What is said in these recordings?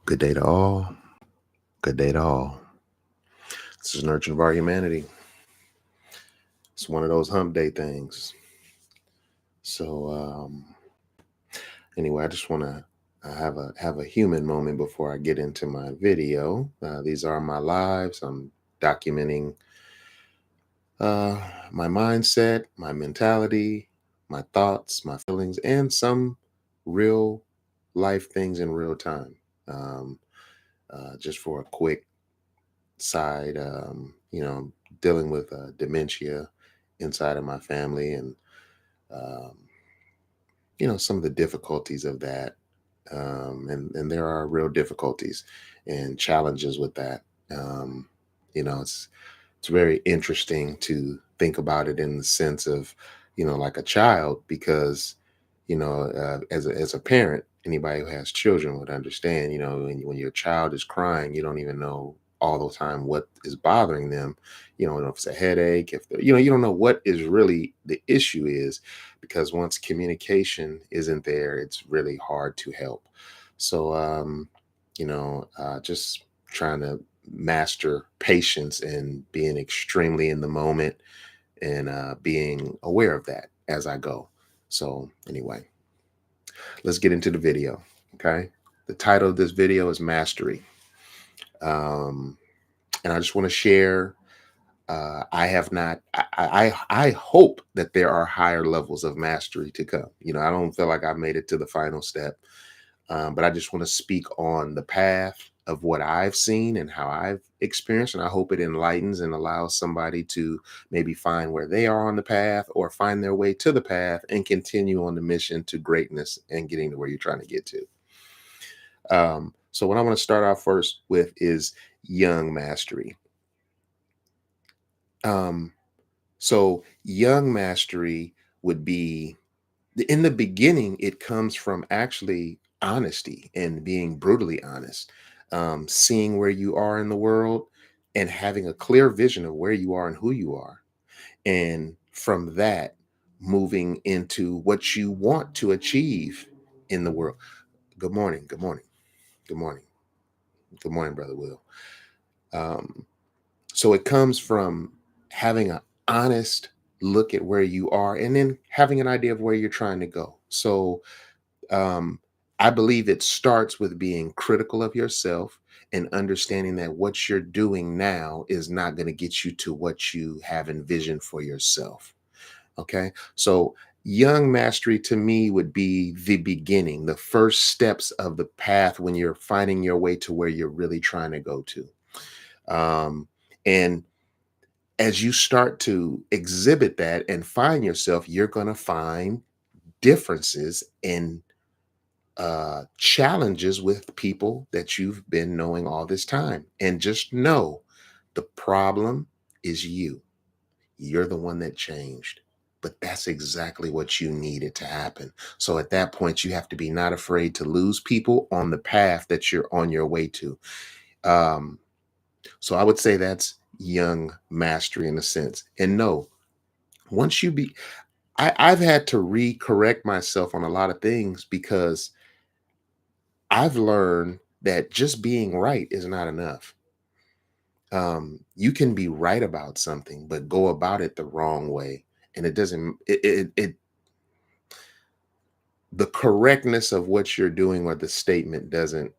Good day to all. Good day to all. This is Nurturing of Our Humanity. It's one of those hump day things. So anyway, I just want to have a human moment before I get into my video. These are my lives. I'm documenting my mindset, my mentality, my thoughts, my feelings, and some real life things in real time. Um, just for a quick side, dealing with dementia inside of my family and, um, some of the difficulties of that. And there are real difficulties and challenges with that. Um, it's very interesting to think about it in the sense of, like a child, because, as a parent, anybody who has children would understand, when your child is crying, you don't even know all the time what is bothering them. You don't know if it's a headache, if you don't know what is really the issue is, because once communication isn't there, it's really hard to help. So just trying to master patience and being extremely in the moment and being aware of that as I go. So anyway, let's get into the video. Okay. The title of this video is Mastery. Um, and I just want to share. I have not. I hope that there are higher levels of mastery to come. I don't feel like I've made it to the final step. But I just want to speak on the path of what I've seen and how I've experienced. And I hope it enlightens and allows somebody to maybe find where they are on the path or find their way to the path and continue on the mission to greatness and getting to where you're trying to get to. So what I want to start off first with is young mastery. Um, so young mastery would be, in the beginning, it comes from actually honesty and being brutally honest, seeing where you are in the world and having a clear vision of where you are and who you are. And from that, moving into what you want to achieve in the world. Good morning. Good morning. Good morning. Good morning, Brother Will. Um, so it comes from having an honest look at where you are and then having an idea of where you're trying to go. So um, I believe it starts with being critical of yourself and understanding that what you're doing now is not going to get you to what you have envisioned for yourself. Okay. So, young mastery to me would be the beginning, the first steps of the path when you're finding your way to where you're really trying to go to. And as you start to exhibit that and find yourself, you're going to find differences in challenges with people that you've been knowing all this time. And just know the problem is you. You're the one that changed. But that's exactly what you needed to happen. So at that point, you have to be not afraid to lose people on the path that you're on your way to. Um, so I would say that's young mastery in a sense. And no, once you be, I've had to re-correct myself on a lot of things because I've learned that just being right is not enough. You can be right about something, but go about it the wrong way. And it doesn't, the correctness of what you're doing or the statement doesn't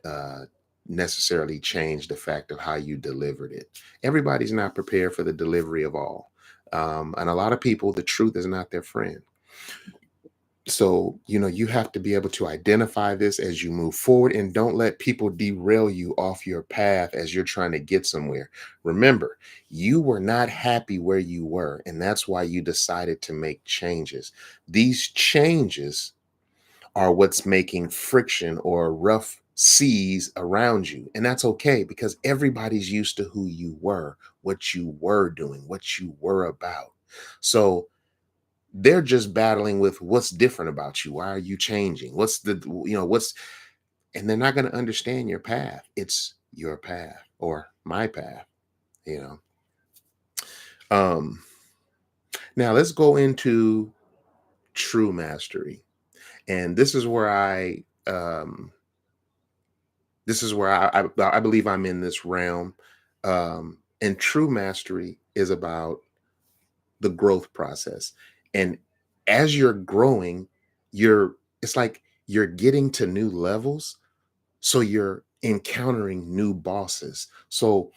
uh, necessarily change the fact of how you delivered it. Everybody's not prepared for the delivery of all. And a lot of people, the truth is not their friend. So, you have to be able to identify this as you move forward and don't let people derail you off your path as you're trying to get somewhere. Remember, you were not happy where you were, and that's why you decided to make changes. These changes are what's making friction or rough seas around you. And that's okay because everybody's used to who you were, what you were doing, what you were about. So, they're just battling with what's different about you. Why are you changing? And they're not going to understand your path. It's your path or my path, you know. Um, Now let's go into true mastery. And this is where I This is where I believe I'm in this realm. And true mastery is about the growth process. And as you're growing, it's like you're getting to new levels. So you're encountering new bosses. So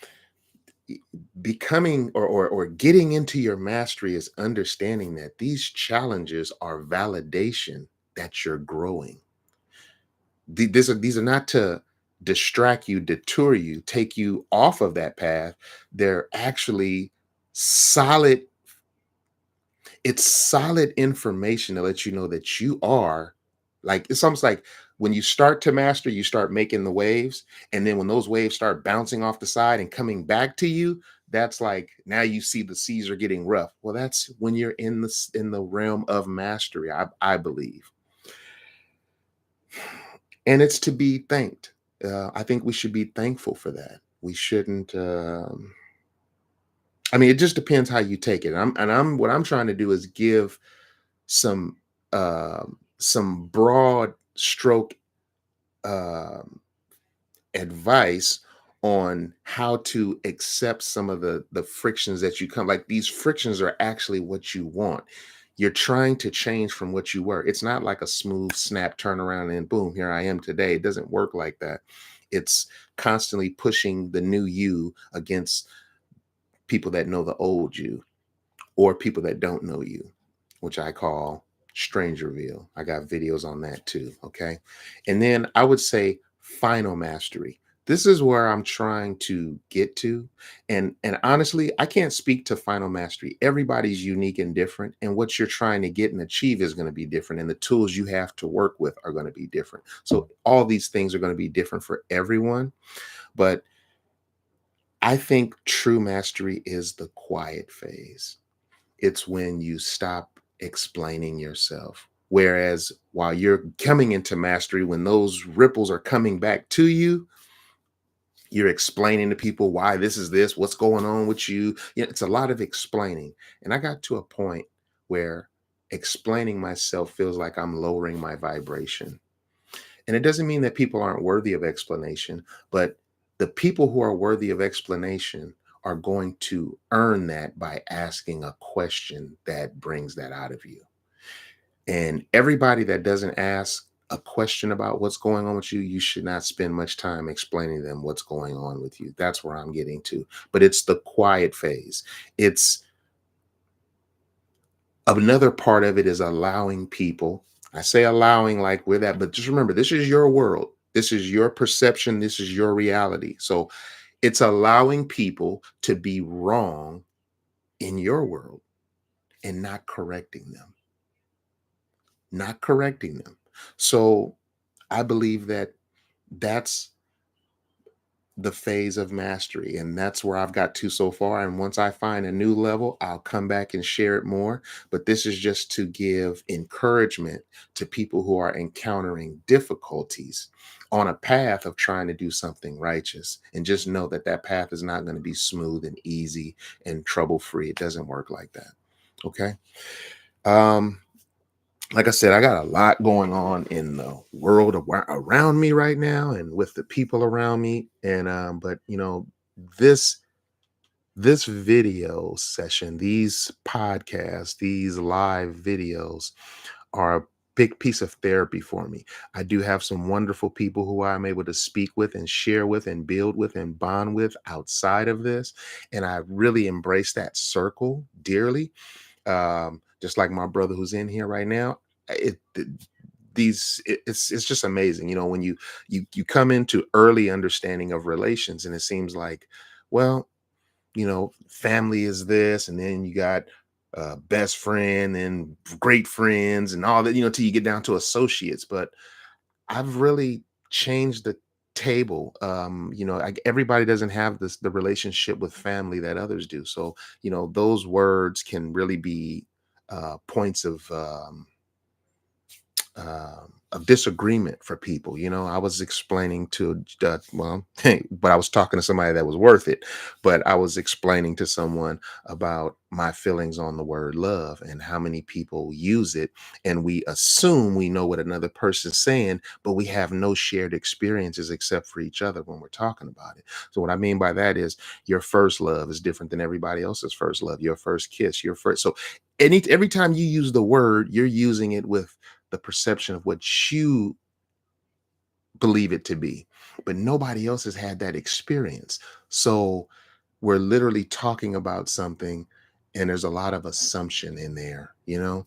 e- becoming or getting into your mastery is understanding that these challenges are validation that you're growing. These are not to distract you, detour you, take you off of that path. They're actually solid. It's solid information to let you know that you are, like, it's almost like when you start to master, you start making the waves, and then when those waves start bouncing off the side and coming back to you, that's like now you see the seas are getting rough. Well, that's when you're in the realm of mastery, I believe. And it's to be thanked. I think we should be thankful for that. We shouldn't. I mean, it just depends how you take it. I'm what I'm trying to do is give some some broad stroke um, advice on how to accept some of the frictions that you come, like, these frictions are actually what you want. You're trying to change from what you were. It's not like a smooth snap turnaround and boom, here I am today. It doesn't work like that. It's constantly pushing the new you against people that know the old you, or people that don't know you, which I call Strangerville. I got videos on that too. Okay. And then I would say final mastery. This is where I'm trying to get to. And honestly, I can't speak to final mastery. Everybody's unique and different. And what you're trying to get and achieve is going to be different. And the tools you have to work with are going to be different. So all these things are going to be different for everyone. But I think true mastery is the quiet phase. It's when you stop explaining yourself. Whereas while you're coming into mastery, when those ripples are coming back to you, you're explaining to people why this is this, what's going on with you. You know, it's a lot of explaining. And I got to a point where explaining myself feels like I'm lowering my vibration. And it doesn't mean that people aren't worthy of explanation, but the people who are worthy of explanation are going to earn that by asking a question that brings that out of you. And everybody that doesn't ask a question about what's going on with you, you should not spend much time explaining to them what's going on with you. That's where I'm getting to. But it's the quiet phase. It's another part of it is allowing people. I say allowing like we're that, but just remember, this is your world. This is your perception. This is your reality. So it's allowing people to be wrong in your world and not correcting them, not correcting them. So I believe that that's the phase of mastery. And that's where I've got to so far. And once I find a new level, I'll come back and share it more. But this is just to give encouragement to people who are encountering difficulties on a path of trying to do something righteous. And just know that that path is not going to be smooth and easy and trouble free. It doesn't work like that. Okay. Um, like I said, I got a lot going on in the world around me right now and with the people around me. And but you know, this this video session, these podcasts, these live videos are a big piece of therapy for me. I do have some wonderful people who I'm able to speak with and share with and build with and bond with outside of this. And I really embrace that circle dearly, just like my brother who's in here right now. It's just amazing, you know, when you come into early understanding of relations, and it seems like, well, you know, family is this, and then you got best friend and great friends and all that, you know, till you get down to associates. But I've really changed the table. You know, everybody doesn't have this the relationship with family that others do. So, you know, those words can really be points of of disagreement for people. You know, I was explaining to, well, but I was talking to somebody that was worth it. But I was explaining to someone about my feelings on the word love and how many people use it. And we assume we know what another person's saying, but we have no shared experiences except for each other when we're talking about it. So, what I mean by that is your first love is different than everybody else's first love, your first kiss, your first. So, every time you use the word, you're using it with the perception of what you believe it to be, but nobody else has had that experience. So we're literally talking about something, and there's a lot of assumption in there, you know?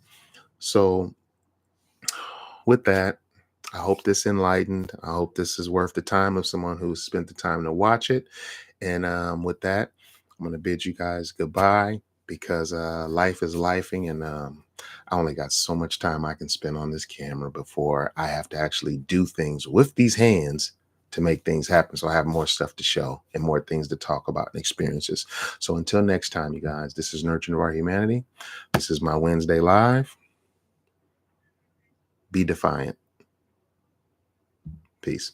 So with that, I hope this enlightened. I hope this is worth the time of someone who's spent the time to watch it. And with that, I'm going to bid you guys goodbye because life is lifing, and I only got so much time I can spend on this camera before I have to actually do things with these hands to make things happen. So I have more stuff to show and more things to talk about and experiences. So until next time, you guys, this is Nurturing Our Humanity. This is my Wednesday Live. Be defiant. Peace.